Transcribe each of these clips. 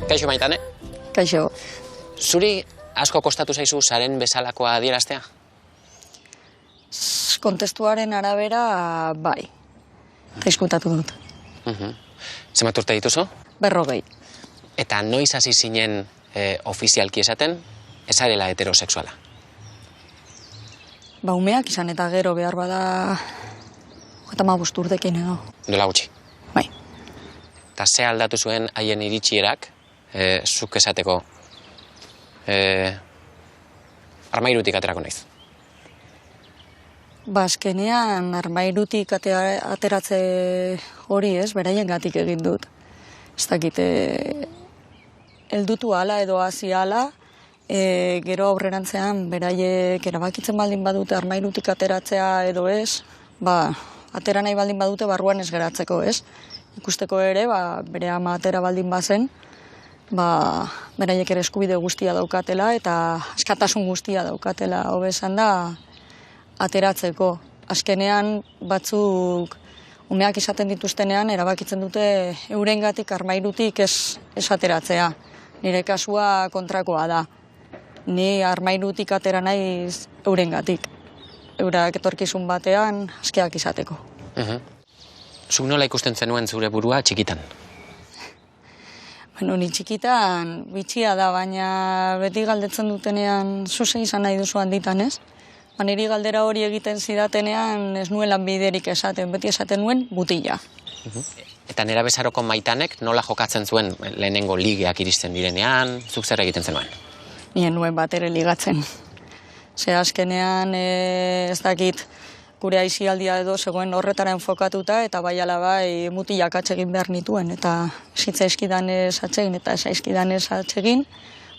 Kaixo Maitane? Kaixo. Zuri asko kostatu zaizu zaren bezalakoa adieraztea? Kontestuaren arabera, bai. Eta izkutatu dut. Zenbat urte dituzu? 40. Eta noiz hasi zinen ofizialki esaten, ez zarela heterosexuala? Ba, umeak izan eta gero behar bada 35 urtekin edo. Nola gutxi? Bai. Eta ze aldatu zuen haien iritsierak, zuk esateko, armairutik aterako naiz? Ba, azkenean armairutik ateratze hori ez, beraien gatik egin dut. Ez dakit, heldutu ala edo hasi ala, gero aurrerantzean beraiek erabakitzen baldin badute armairutik ateratzea edo ez, ba, atera nahi baldin badute barruan ez geratzeko ez. Ikusteko ere, ba, bere ama atera baldin bazen, ba, beraiek ere eskubide guztia daukatela eta askatasun guztia daukatela, hobe esan da, ateratzeko. Azkenean batzuk umeak izaten dituztenean erabakitzen dute eurengatik armairutik ez ateratzea. Nire kasua kontrakoa da. Ni armairutik atera naiz eurengatik. Eurak etorkizun batean askeak izateko. Zuk nola ikusten zenuen zure burua txikitan? Bueno, ni txikitan bitxia da, baina beti galdetzen dutenean zuze izan nahi duzu handitan, ez? Ba, niri galdera hori egiten zidatenean ez nuelan biderik esaten, beti esaten nuen mutila. Eta nera bezaroko Maitanek nola jokatzen zuen lehenengo ligeak iristen direnean, zuk zer egiten zenuen? Nien nuen bat ere ligatzen. Ze azkenean ez dakit gure aisialdia edo zegoen horretara enfokatuta eta bai ala bai mutilak atsegin behar nituen eta zitzaizkidanez atsegin eta esaizkidanez atsegin,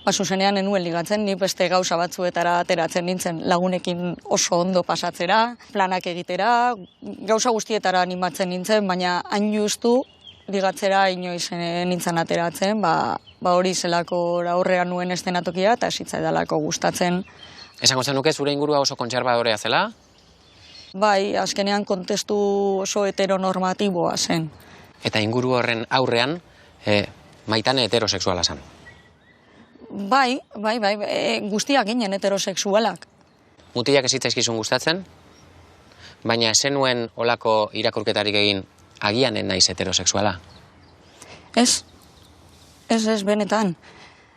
ba zuzenean enuen ligatzen, ni beste gauza batzuetara ateratzen nintzen lagunekin oso ondo pasatzera, planak egitera, gauza guztietara animatzen nintzen, baina hain justu ligatzera inoiz nintzen ateratzen, ba hori zelako aurrean nuen estenatokia eta zitzaidalako gustatzen. Esango zenuke zure ingurua oso kontserbadorea zela? Bai, azkenean kontestu oso heteronormatiboa zen. Eta inguru horren aurrean, Maitane heterosexuala zen? Bai, guztiak ginen heterosexualak. Mutilak ez zitzaizkizun gustatzen, baina ez zenuen olako irakurketarik egin agianen naiz heterosexuala? Ez benetan.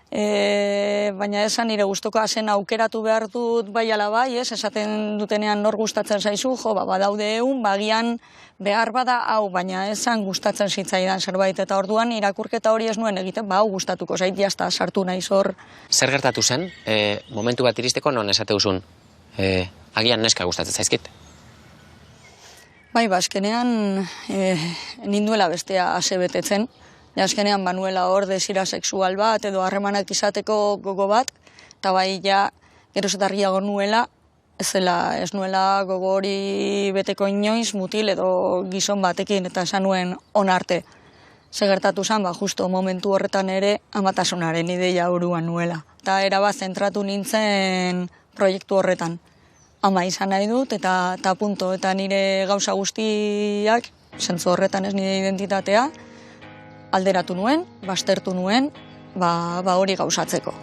Baina esan nire gustukoa zen aukeratu behar dut bai ala bai, esaten dutenean nor gustatzen zaizu, badaude egun, bagian behar bada hau, baina esan gustatzen zitzaidan zerbait, eta orduan irakurketa hori ez nuen egiten, hau gustatuko zait, jazta sartu naiz hor. Zer gertatu zen, momentu bat iristeko non esate duzun, agian neska gustatzen zaizkit? Bai, azkenean ninduela bestea ase betetzen. Azkenean banuela hor desira sexual bat edo harremanak izateko gogo bat, eta bai ja geroz eta argiago nuela, ez nuela gogo hori beteko inoiz mutil edo gizon batekin, eta esan nuen onarte. Ze gertatu zen, justo momentu horretan ere amatasunaren ideia buruan nuela. Eta erabat zentratu nintzen proiektu horretan. Ama izan nahi dut eta punto, eta nire gauza guztiak, zentzu horretan ez nire identitatea, alderatu nuen, baztertu nuen, hori gauzatzeko.